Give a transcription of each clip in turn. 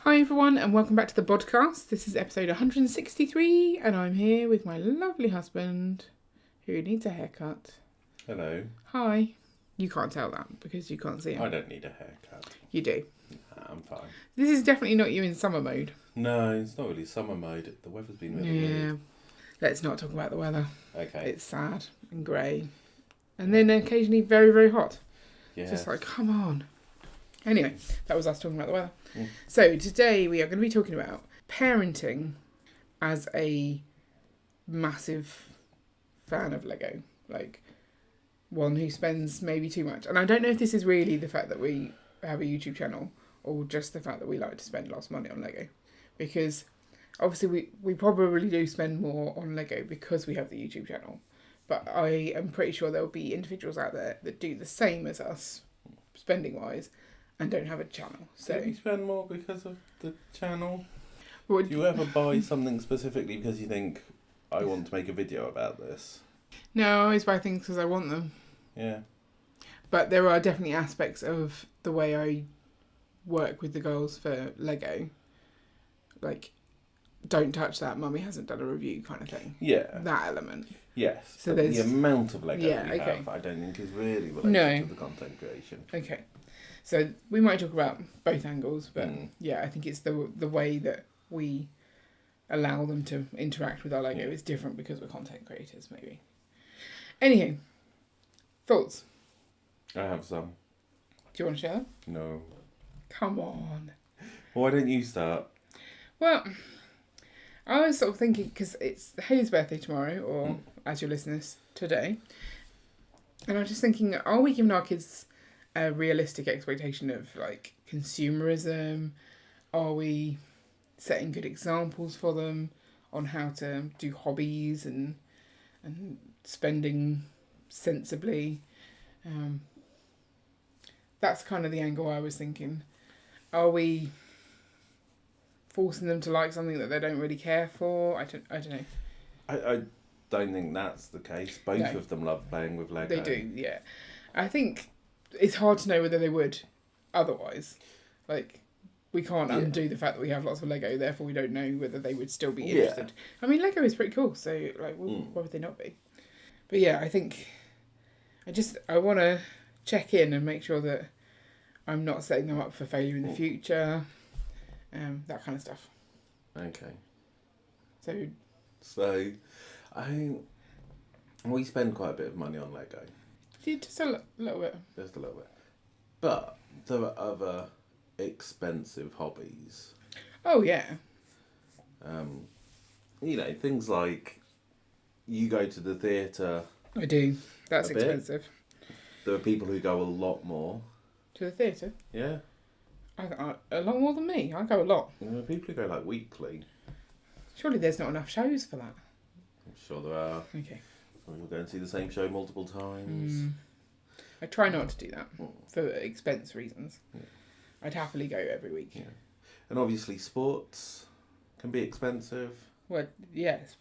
Hi everyone and welcome back to the Bodcast. This is episode 163 and I'm here with my lovely husband who needs a haircut. Hello. Hi. You can't tell that because you can't see him. I don't need a haircut. You do. Nah, I'm fine. This is definitely not you in summer mode. No, it's not really summer mode. The weather's been really weird. Let's not talk about the weather. Okay. It's sad and grey. And then occasionally very, very hot. Yeah. Just like, come on. Anyway, that was us talking about the weather. Mm. So today we are going to be talking about parenting as a massive fan of Lego. Like, one who spends maybe too much. And I don't know if this is really the fact that we have a YouTube channel or just the fact that we like to spend lots of money on Lego. Because obviously we probably do spend more on Lego because we have the YouTube channel. But I am pretty sure there will be individuals out there that do the same as us, spending-wise, and don't have a channel. So Do you spend more because of the channel? Do you ever buy something specifically because you think, I want to make a video about this? No, I always buy things because I want them. Yeah. But there are definitely aspects of the way I work with the girls for Lego. Like, don't touch that, mummy hasn't done a review kind of thing. Yeah. That element. Yes. So but there's the amount of Lego we okay. have, I don't think is really related to the content creation. Okay. So we might talk about both angles, but Mm. I think it's the way that we allow them to interact with our Lego is different because we're content creators, maybe. Anywho, thoughts? I have some. Do you want to share them? No. Come on. Why don't you start? Well, I was sort of thinking, because it's Haley's birthday tomorrow, or as you're listening to this, today. And I was just thinking, are we giving our kids a realistic expectation of, like, consumerism? Are we setting good examples for them on how to do hobbies and spending sensibly? That's kind of the angle I was thinking. Are we forcing them to like something that they don't really care for? I don't know. I don't think that's the case. Both of them love playing with Lego. They do, yeah. I think it's hard to know whether they would otherwise. Like, we can't undo the fact that we have lots of Lego, therefore we don't know whether they would still be interested. I mean, Lego is pretty cool, so, like, why would they not be? But yeah, I think I want to check in and make sure that I'm not setting them up for failure in the future. That kind of stuff. Okay. So we spend quite a bit of money on Lego. just a little bit. Just a little bit. But there are other expensive hobbies. Oh, yeah. Things like you go to the theatre. I do. That's expensive. There are people who go a lot more. To the theatre? Yeah. A lot more than me. I go a lot. There are people who go like weekly. Surely there's not enough shows for that. I'm sure there are. Okay. We'll go and see the same show multiple times. I try not to do that for expense reasons. Yeah. I'd happily go every week. Yeah. And obviously sports can be expensive. Well, yes.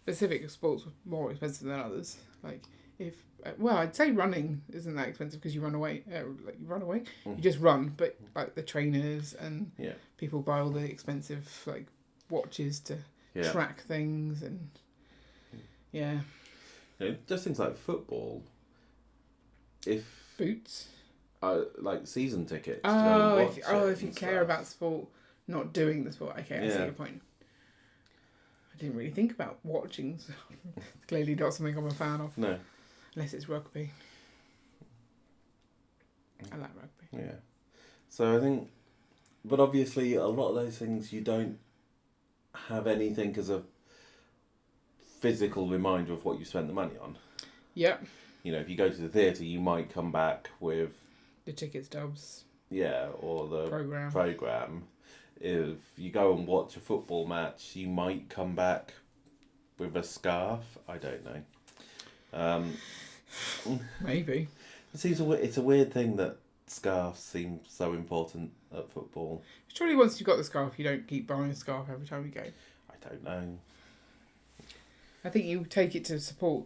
Specific sports are more expensive than others. Like, I'd say running isn't that expensive because you run away. You just run, but like the trainers and people buy all the expensive like watches to track things and just things like football. Boots. Like season tickets. If you care about sport, not doing the sport. Okay, I see your point. I didn't really think about watching. So it's clearly not something I'm a fan of. No. Unless it's rugby. I like rugby. Yeah. So I think... But obviously a lot of those things you don't have anything as a physical reminder of what you spent the money on. Yep. If you go to the theatre, you might come back with... the ticket stubs. Yeah, or the programme. If you go and watch a football match, you might come back with a scarf. I don't know. Maybe. It's a weird thing that scarves seem so important at football. Surely once you've got the scarf, you don't keep buying a scarf every time you go. I don't know. I think you take it to support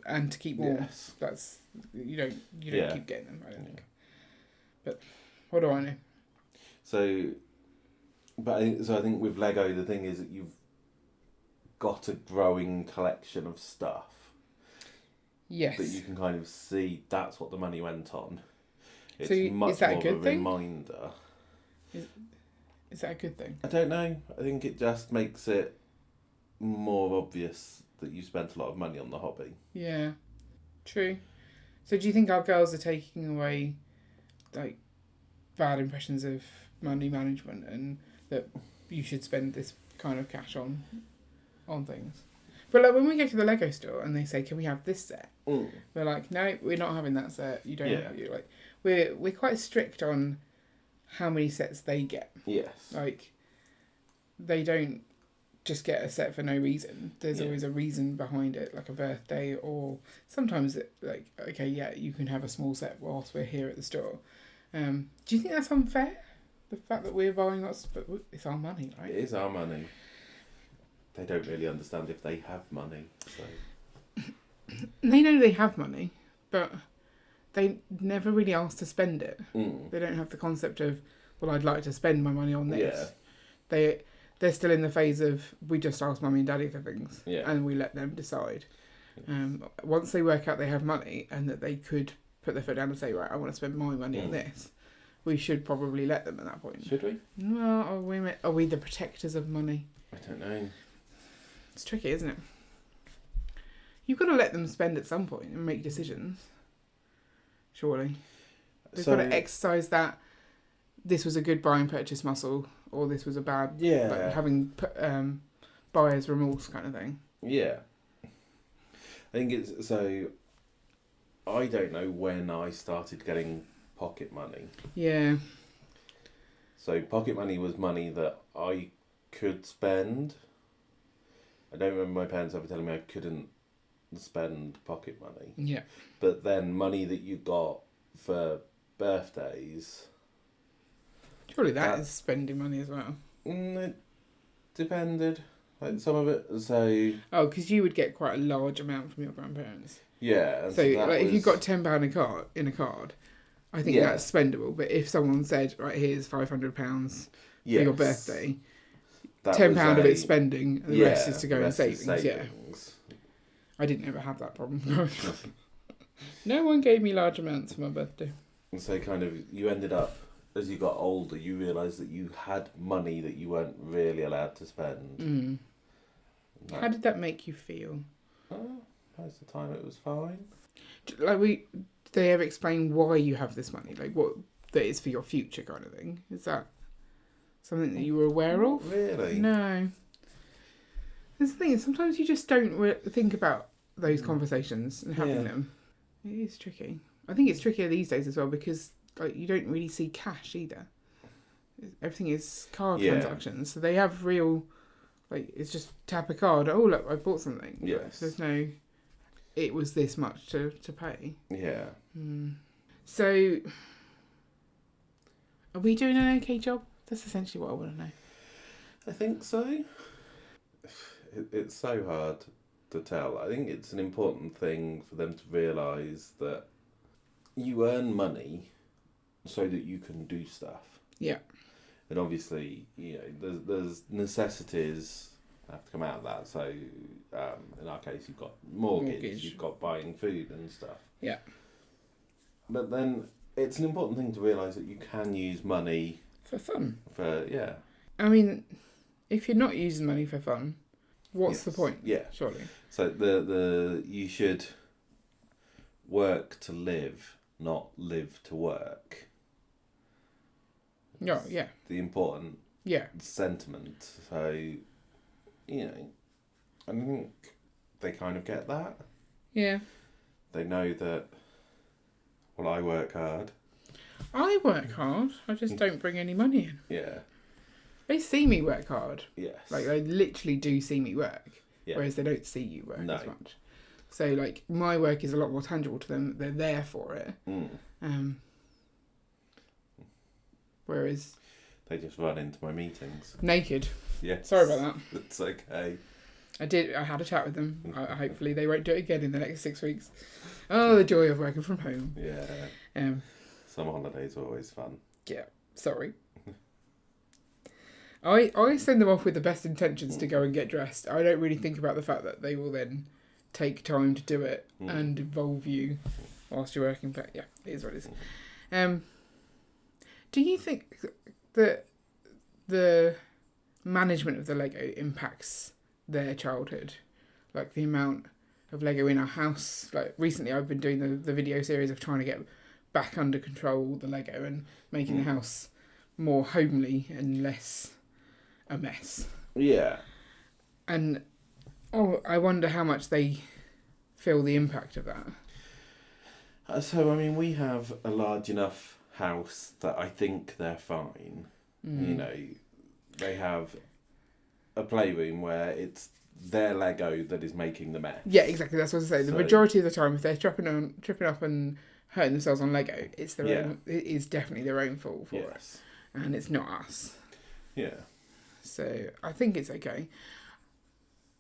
and to keep warm. Yes. That's you don't keep getting them, I don't think. But what do I know? So But I think with Lego, the thing is that you've got a growing collection of stuff. Yes. That you can kind of see that's what the money went on. It's so much is that more a good of a thing? reminder. Is that a good thing? I don't know. I think it just makes it more obvious that you spent a lot of money on the hobby. Yeah, true. So do you think our girls are taking away, like, bad impressions of money management and that you should spend this kind of cash on things? But like when we go to the Lego store and they say, "Can we have this set?" We're like, "No, we're not having that set. You don't." Yeah. Like, we're quite strict on how many sets they get. Yes. Like, they don't just get a set for no reason. There's always a reason behind it, like a birthday, or sometimes like, okay, yeah, you can have a small set whilst we're here at the store. Do you think that's unfair? The fact that we're buying lots, but it's our money, right? It is our money. They don't really understand if they have money, so. They know they have money, but they never really ask to spend it. They don't have the concept of, well, I'd like to spend my money on this. Yeah. They're still in the phase of, we just ask mummy and daddy for things, and we let them decide. Once they work out they have money and that they could put their foot down and say, right, I want to spend my money on this, we should probably let them at that point. Should we? Well, are we the protectors of money? I don't know. It's tricky, isn't it? You've got to let them spend at some point and make decisions. Surely. They've got to exercise that this was a good buying purchase muscle or this was a bad, like having buyer's remorse kind of thing. Yeah. I think it's, so I don't know when I started getting pocket money. Yeah. So pocket money was money that I could spend. I don't remember my parents ever telling me I couldn't spend pocket money. Yeah. But then money that you got for birthdays. Surely that is spending money as well. It depended. Like some of it, so. Oh, because you would get quite a large amount from your grandparents. Yeah. So like, if you got £10 in a card, I think that's spendable. But if someone said, right, here's £500 for your birthday, £10 of it's spending, and the rest is to go in savings. Yeah. I didn't ever have that problem growing up. No one gave me large amounts for my birthday. And so kind of, you ended up, as you got older, you realised that you had money that you weren't really allowed to spend. How did that make you feel? Most of the time it was fine. Like, did they ever explain why you have this money? Like, what that is for your future kind of thing? Is that something that you were aware of? Really? No. The thing is, sometimes you just don't think about those conversations and having them. It is tricky. I think it's trickier these days as well because like you don't really see cash either. Everything is card transactions, so they have real, like it's just tap a card. Oh look, I bought something. Yes. There's no, it was this much to pay. Yeah. So, are we doing an okay job? That's essentially what I want to know. I think so. It's so hard to tell. I think it's an important thing for them to realise that you earn money so that you can do stuff. Yeah. And obviously, you know, there's necessities that have to come out of that. So, in our case, you've got mortgage, you've got buying food and stuff. Yeah. But then it's an important thing to realise that you can use money for fun. I mean, if you're not using money for fun, what's the point? Yeah. Surely. So you should work to live, not live to work. No, yeah. The important sentiment. So, you know, I think they kind of get that. Yeah. They know that, well, I work hard. I work hard. I just don't bring any money in. Yeah. They see me work hard. Yes. Like, they literally do see me work. Yeah. Whereas they don't see you work as much. So, like, my work is a lot more tangible to them. They're there for it. Whereas... they just run into my meetings. Naked. Yeah. Sorry about that. It's okay. I had a chat with them. Hopefully they won't do it again in the next 6 weeks. Oh, the joy of working from home. Yeah. Summer holidays are always fun. Yeah. Sorry. I send them off with the best intentions to go and get dressed. I don't really think about the fact that they will then take time to do it and involve you whilst you're working. But yeah, it is what it is. Do you think that the management of the Lego impacts their childhood? Like the amount of Lego in our house. Like recently I've been doing the video series of trying to get back under control the Lego and making the house more homely and less a mess. Yeah. And I wonder how much they feel the impact of that. So, I mean, we have a large enough house that I think they're fine. You know, they have a playroom where it's their Lego that is making the mess. Yeah, exactly. That's what I say. The majority of the time, if they're tripping up and hurting themselves on Lego, it's their own. It is definitely their own fault for it, and it's not us. Yeah. So I think it's okay.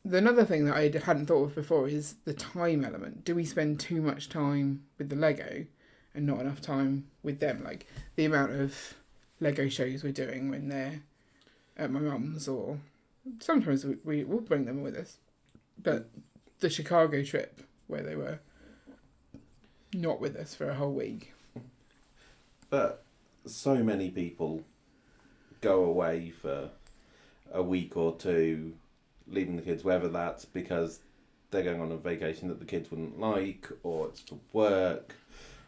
Another thing that I hadn't thought of before is the time element. Do we spend too much time with the Lego and not enough time with them? Like the amount of Lego shows we're doing when they're at my mum's, or sometimes we will bring them with us. But the Chicago trip where they were not with us for a whole week. But so many people go away for a week or two, leaving the kids, whether that's because they're going on a vacation that the kids wouldn't like, or it's for work,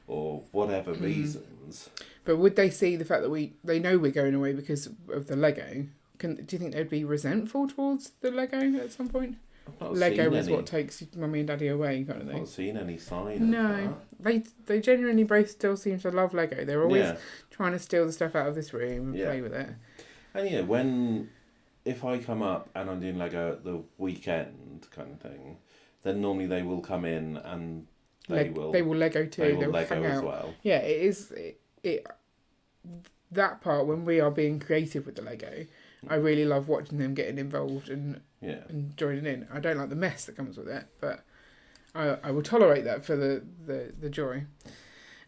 or whatever reasons. But would they see the fact that they know we're going away because of the Lego? Do you think they'd be resentful towards the Lego at some point? Lego is what takes mummy and daddy away, kind of thing. I've not seen any sign of that. They genuinely both still seem to love Lego. They're always trying to steal the stuff out of this room and play with it. And you know, if I come up and I'm doing Lego at the weekend kind of thing, then normally they will come in and they will Lego too. They will Lego hang out as well. Yeah, it is. That part when we are being creative with the Lego, I really love watching them getting involved and joining in. I don't like the mess that comes with it, but I will tolerate that for the joy.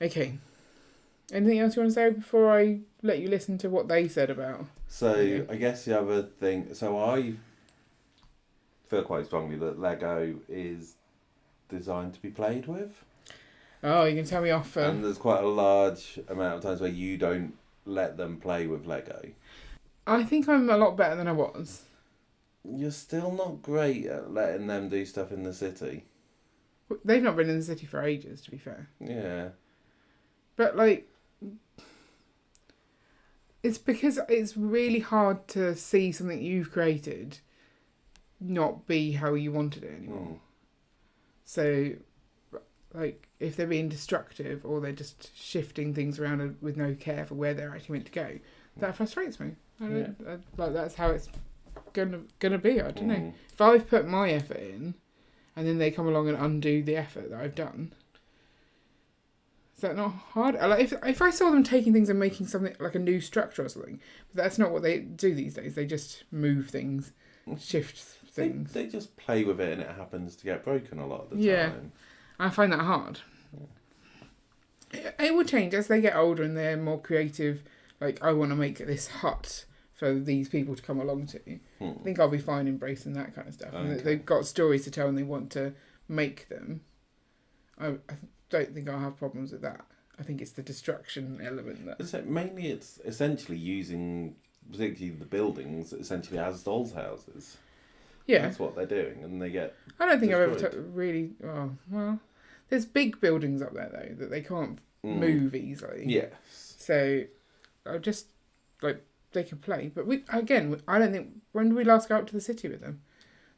Okay. Anything else you want to say before I let you listen to what they said about? So I guess the other thing. So I feel quite strongly that Lego is designed to be played with. Oh, you can tell me off. And there's quite a large amount of times where you don't let them play with Lego. I think I'm a lot better than I was. You're still not great at letting them do stuff in the city. They've not been in the city for ages, to be fair. Yeah. But, like, it's because it's really hard to see something you've created not be how you wanted it anymore. So, like, if they're being destructive or they're just shifting things around with no care for where they're actually meant to go, that frustrates me. Like, that's how it's gonna be. I don't know. If I've put my effort in, and then they come along and undo the effort that I've done, is that not hard? Like, if I saw them taking things and making something like a new structure or something, but that's not what they do these days. They just move things, shift things. They just play with it, and it happens to get broken a lot of the time. Yeah, I find that hard. It will change as they get older and they're more creative. Like, I want to make this hut for these people to come along to. I think I'll be fine embracing that kind of stuff. Okay. And they've got stories to tell and they want to make them. I don't think I'll have problems with that. I think it's the destruction element that... Mainly it's essentially using, particularly the buildings, essentially as dolls' houses. Yeah. That's what they're doing, and they get I don't think destroyed. I've ever really... Oh, well, there's big buildings up there, though, that they can't move easily. Yes. So, I just... like, they can play. But I don't think... When did we last go up to the city with them?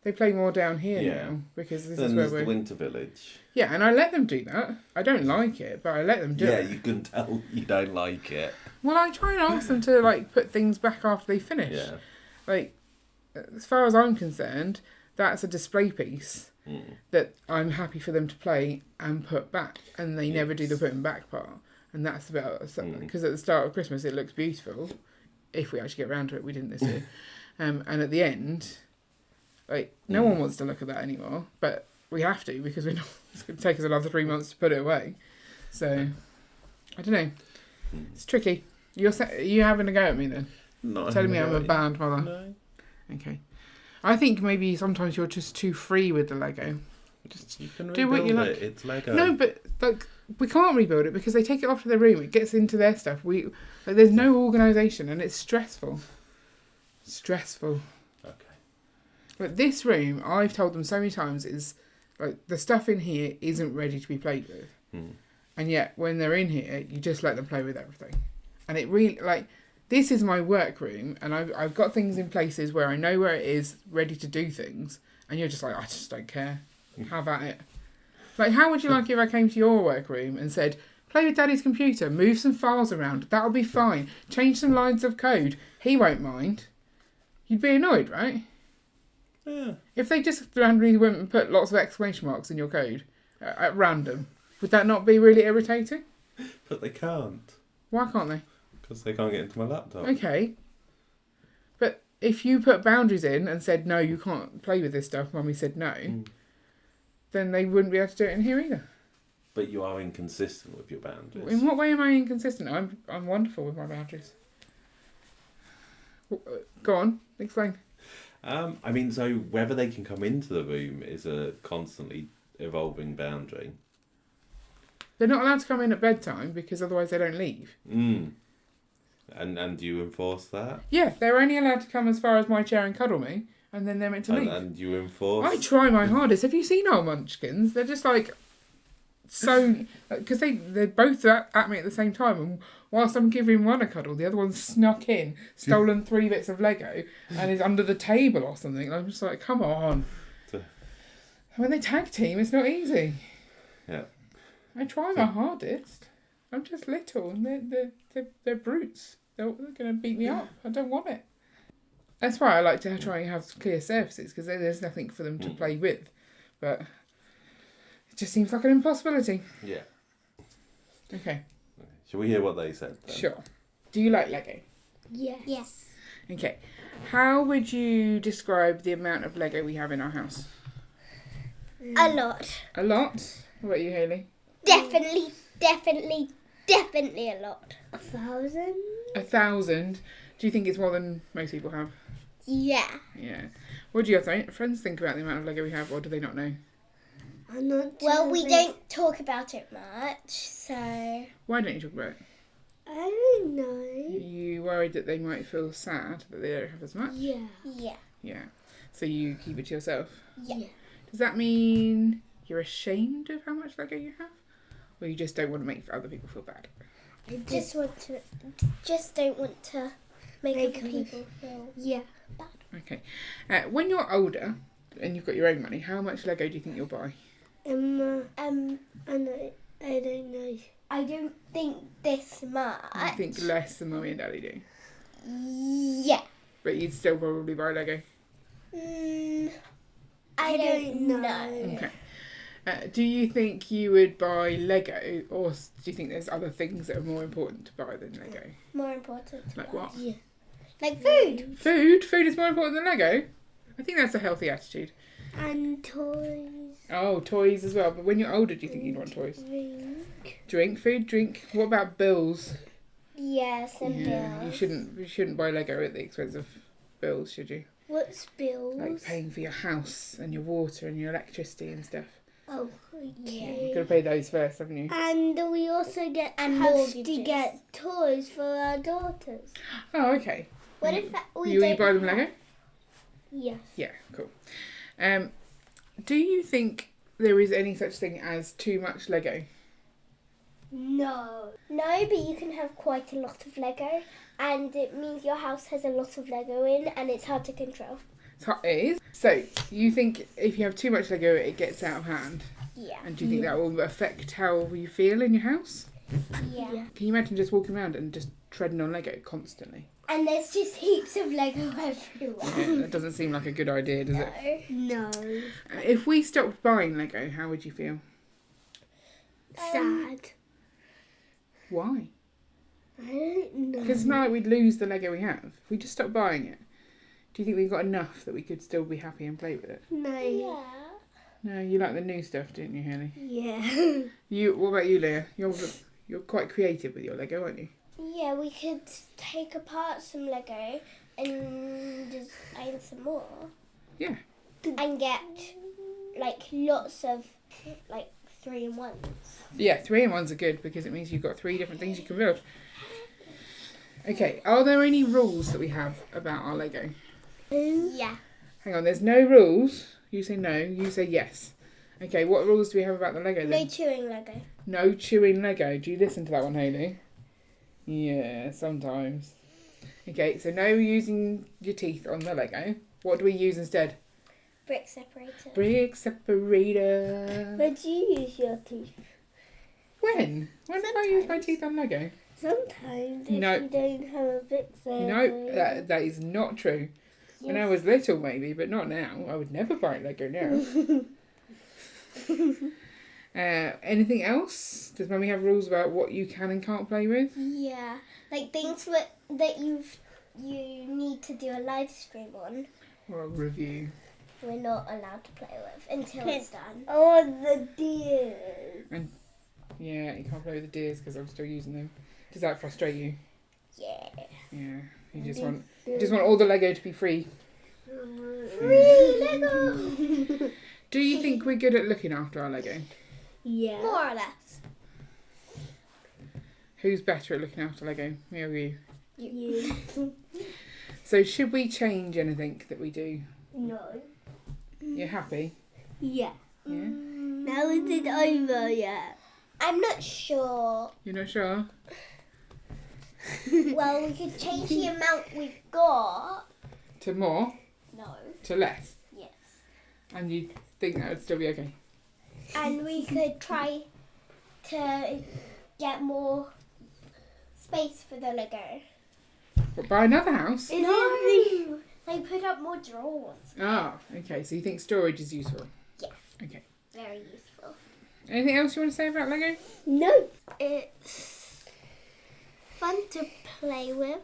They play more down here now, because this is where there's the Winter Village. Yeah, and I let them do that. I don't like it, but I let them do it. Yeah, you can tell you don't like it. Well, I try and ask them to, like, put things back after they finish. Yeah. Like, as far as I'm concerned, that's a display piece that I'm happy for them to play and put back. And they never do the putting back part. And that's about... Because at the start of Christmas, it looks beautiful. If we actually get around to it, we didn't this year. And at the end... Like, no one wants to look at that anymore, but we have to because we're not, it's going to take us another 3 months to put it away. So, I don't know. It's tricky. You're having a go at me then? Not Telling me I'm a majority. bad mother. No. Okay. I think maybe sometimes you're just too free with the Lego. Just You can do what you rebuild like. it. It's Lego. No, but like we can't rebuild it because they take it off to their room. It gets into their stuff. There's no organisation and it's stressful. Stressful. Okay. But this room, I've told them so many times, is like the stuff in here isn't ready to be played with, and yet when they're in here, you just let them play with everything, and it really like this is my work room, and I've got things in places where I know where it is ready to do things, and you're just like I just don't care. Have at it. Like how would you like if I came to your work room and said, play with Daddy's computer, move some files around, that'll be fine. Change some lines of code. He won't mind. You'd be annoyed, right? Yeah. If they just randomly went and put lots of exclamation marks in your code at random, would that not be really irritating? But they can't. Why can't they? Because they can't get into my laptop. Okay. But if you put boundaries in and said, no, you can't play with this stuff, Mummy said no, then they wouldn't be able to do it in here either. But you are inconsistent with your boundaries. In what way am I inconsistent? I'm wonderful with my boundaries. Go on, explain. I mean, so whether they can come into the room is a constantly evolving boundary. They're not allowed to come in at bedtime because otherwise they don't leave. And do you enforce that? Yeah, they're only allowed to come as far as my chair and cuddle me, and then they're meant to leave. And you enforce... I try my hardest. Have you seen our munchkins? They're just like so... Because they're both at me at the same time, and whilst I'm giving one a cuddle, the other one snuck in, stolen 3 bits of Lego, and is under the table or something. I'm just like, come on. When they tag team, it's not easy. Yeah. I try my hardest. I'm just little, and they're brutes. They're going to beat me up. I don't want it. That's why I like to try and have clear surfaces, because there's nothing for them to play with. But it just seems like an impossibility. Yeah. Okay. Shall we hear what they said then? Sure. Do you like Lego? Yes. Okay. How would you describe the amount of Lego we have in our house? A lot. A lot? What about you, Hayley? Definitely a lot. 1,000? 1,000? Do you think it's more than most people have? Yeah. Yeah. What do your friends think about the amount of Lego we have, or do they not know? I'm not. Well, we don't talk about it much, so. Why don't you talk about it? I don't know. Are you worried that they might feel sad that they don't have as much? Yeah. Yeah. Yeah. So you keep it to yourself? Yeah. Does that mean you're ashamed of how much Lego you have? Or you just don't want to make other people feel bad? I just don't want to make other people feel bad. Okay. When you're older and you've got your own money, how much Lego do you think you'll buy? I don't know. I don't think this much. I think less than Mummy and Daddy do. Yeah. But you'd still probably buy Lego. I don't know. Okay. Do you think you would buy Lego, or do you think there's other things that are more important to buy than Lego? More important. Like what? Yeah. Like food. Food? Food is more important than Lego? I think that's a healthy attitude. And toys. Oh, toys as well. But when you're older, do you think you'd want toys? Drink. Food, drink. What about bills? Yes, and bills. You shouldn't buy Lego at the expense of bills, should you? What's bills? Like paying for your house and your water and your electricity and stuff. Oh, okay. You've got to pay those first, haven't you? And we also get to get toys for our daughters. Oh, okay. What if we you buy them Lego? Yes. Yeah, cool. Do you think there is any such thing as too much Lego? No. No, but you can have quite a lot of Lego, and it means your house has a lot of Lego in, and it's hard to control. It is. So, you think if you have too much Lego, it gets out of hand? Yeah. And do you think that will affect how you feel in your house? Yeah. Can you imagine just walking around and just treading on Lego constantly? And there's just heaps of Lego everywhere. Yeah, that doesn't seem like a good idea, does it? No. If we stopped buying Lego, how would you feel? Sad. Why? I don't know. Because it's not like we'd lose the Lego we have. If we just stopped buying it, do you think we've got enough that we could still be happy and play with it? No. Yeah. No, you like the new stuff, didn't you, Haley? Yeah. What about you, Leah? You're You're quite creative with your Lego, aren't you? Yeah, we could take apart some Lego and design some more. Yeah. And get like lots of like 3-in-1s. Yeah, 3-in-1s are good because it means you've got 3 different things you can build. Okay, are there any rules that we have about our Lego? Yeah. Hang on, there's no rules. You say no, you say yes. Okay, what rules do we have about the Lego then? No chewing Lego. No chewing Lego. Do you listen to that one, Hayley? Yeah, sometimes. Okay, so no using your teeth on the Lego. What do we use instead? Brick separator. Brick separator. When do you use your teeth? When? When did I use my teeth on Lego? Sometimes if No. you don't have a big No, that is not true. When I was little, maybe, but not now. I would never buy Lego now. Anything else? Does Mummy have rules about what you can and can't play with? Yeah. Like things that you need to do a live stream on. Or a review? We're not allowed to play with until Okay. it's done. Oh, the deer. Yeah, you can't play with the deers because I'm still using them. Does that frustrate you? Yeah. Yeah. You just want all the Lego to be free. Free Lego! Do you think we're good at looking after our Lego? Yeah. More or less. Who's better at looking after Lego? Me or you? You. So should we change anything that we do? No. You're happy? Yeah. Yeah? Now is it over yet? I'm not sure. You're not sure? Well, we could change the amount we've got. To more? No. To less? Yes. And you think that would still be okay? And we could try to get more space for the Lego. What, buy another house? No! They put up more drawers. Ah, okay. So you think storage is useful? Yes. Okay. Very useful. Anything else you want to say about Lego? No. It's fun to play with,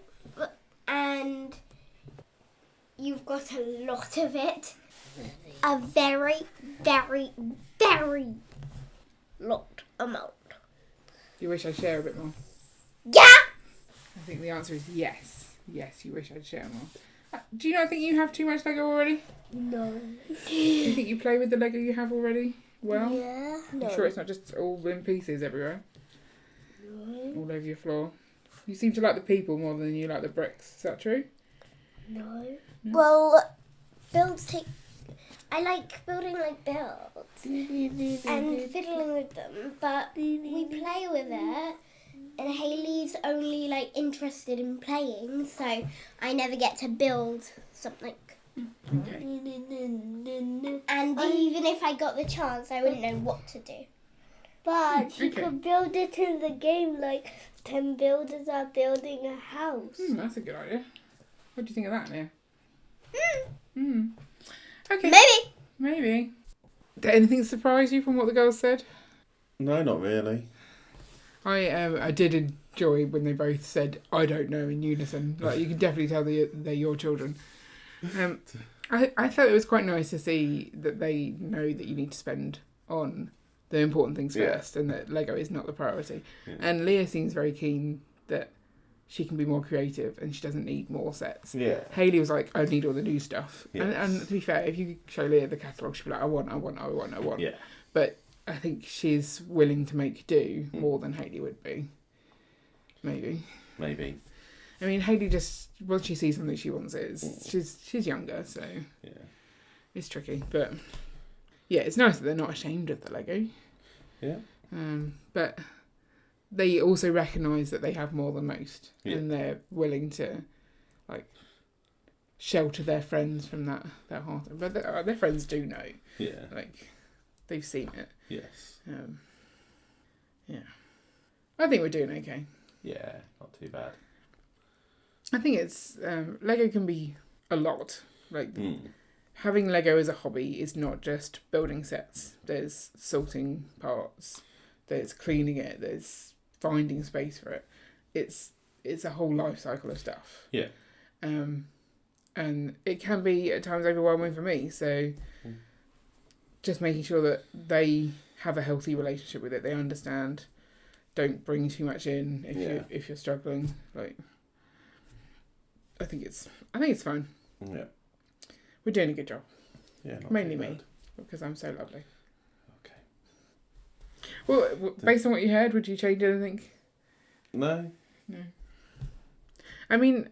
and you've got a lot of it. A very, very, very lot amount. You wish I'd share a bit more? Yeah! I think the answer is yes. Yes, you wish I'd share more. Do you not think you have too much Lego already? No. Do you think you play with the Lego you have already well? Yeah. I'm sure it's not just all in pieces everywhere, No. all over your floor. You seem to like the people more than you like the bricks. Is that true? No. Well, builds take... I like building like builds and fiddling with them, but we play with it, and Hayley's only like interested in playing, so I never get to build something. Okay. And even if I got the chance, I wouldn't know what to do. But you Okay. could build it in the game like 10 builders are building a house. That's a good idea. What do you think of that, Leah? Okay. Maybe. Did anything surprise you from what the girls said? No, not really. I did enjoy when they both said "I don't know" in unison. Like you can definitely tell they're your children. I thought it was quite nice to see that they know that you need to spend on the important things Yeah. first, and that Lego is not the priority. Yeah. And Leah seems very keen that she can be more creative and she doesn't need more sets. Yeah. Hayley was like, I need all the new stuff. Yes. And to be fair, if you show Leah the catalogue, she'll be like, I want. Yeah. But I think she's willing to make do more than Hayley would be. Maybe. I mean, Hayley just, once she sees something she wants, she's younger, so Yeah. it's tricky. But yeah, it's nice that they're not ashamed of the Lego. Yeah. But they also recognise that they have more than most, Yeah. and they're willing to like shelter their friends from that heart. But their friends do know, Yeah. like they've seen it. Yes. Yeah, I think we're doing okay. Yeah. Not too bad. I think it's Lego can be a lot. Like Mm. having Lego as a hobby is not just building sets. There's sorting parts, there's cleaning it, there's finding space for it. It's a whole life cycle of stuff. Yeah. And it can be at times overwhelming for me. So just making sure that they have a healthy relationship with it, they understand don't bring too much in if you're struggling. Like, I think it's fine. Yeah. We're doing a good job. Yeah. Not Mainly too me, bad. because I'm so lovely. Okay. Well, based on what you heard, would you change anything? No. I mean,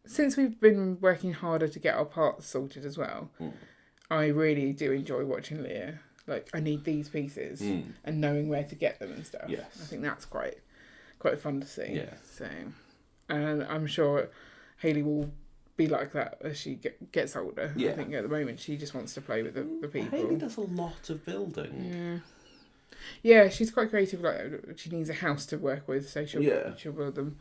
since we've been working harder to get our parts sorted as well, I really do enjoy watching Leah. Like, I need these pieces and knowing where to get them and stuff. Yes. I think that's quite fun to see. Yeah. So, and I'm sure Hayley will be like that as she gets older. Yeah. I think at the moment she just wants to play with the people. Hayley does a lot of building. Yeah, she's quite creative. Like, she needs a house to work with, so she'll build them.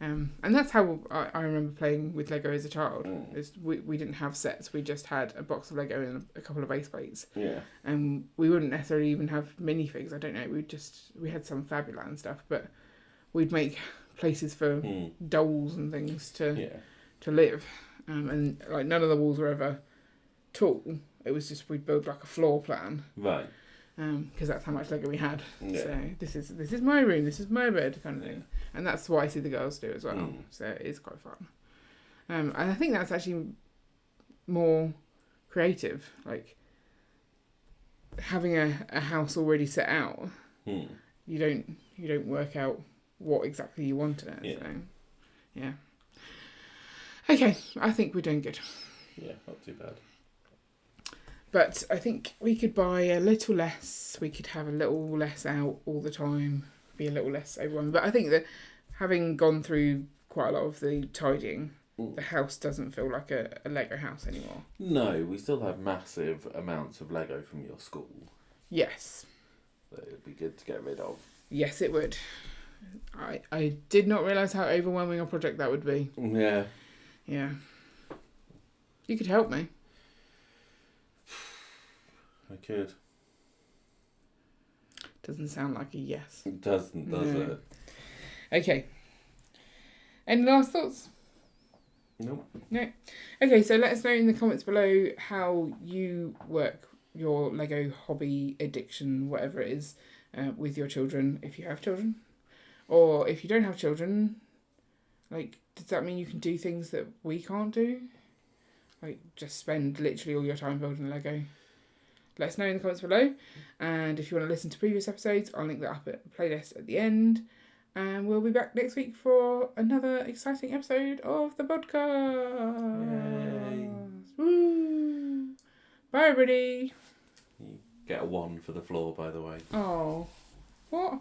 And that's how I remember playing with Lego as a child. Is we didn't have sets. We just had a box of Lego and a couple of base plates. Yeah. And we wouldn't necessarily even have minifigs. I don't know. We had some Fabuland stuff, but we'd make places for dolls and things to live. And like none of the walls were ever tall. It was just we'd build like a floor plan. Right. Because that's how much Lego we had. Yeah. So this is my room, this is my bed, kind of thing. And that's what I see the girls do as well. So it is quite fun. And I think that's actually more creative. Like having a house already set out. You don't work out what exactly you want in it. Yeah. So yeah. Okay, I think we're doing good. Yeah, not too bad. But I think we could buy a little less. We could have a little less out all the time. Be a little less overwhelming. But I think that having gone through quite a lot of the tidying, the house doesn't feel like a Lego house anymore. No, we still have massive amounts of Lego from your school Yes. that it'd be good to get rid of. Yes, it would. I did not realise how overwhelming a project that would be. Yeah. Yeah. You could help me. I could. Doesn't sound like a yes. It doesn't, does No. it? Okay. Any last thoughts? Nope. No. Okay, so let us know in the comments below how you work your Lego hobby addiction, whatever it is, with your children, if you have children. Or if you don't have children, like, does that mean you can do things that we can't do? Like, just spend literally all your time building Lego? Let us know in the comments below. And if you want to listen to previous episodes, I'll link that up at the playlist at the end. And we'll be back next week for another exciting episode of the Bodcast. Yay. Woo! Bye, everybody. You get a 1 for the floor, by the way. Oh. What?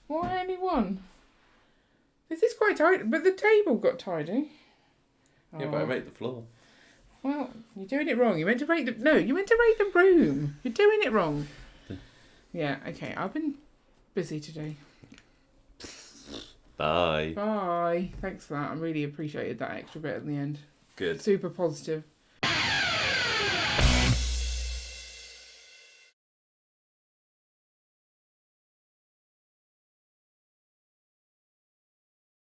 Why only one? This is quite tidy, but the table got tidy. Yeah, but I rate the floor. Well, you're doing it wrong. You meant to rate the room. You're doing it wrong. Yeah, okay. I've been busy today. Bye. Bye. Thanks for that. I really appreciated that extra bit at the end. Good. Super positive.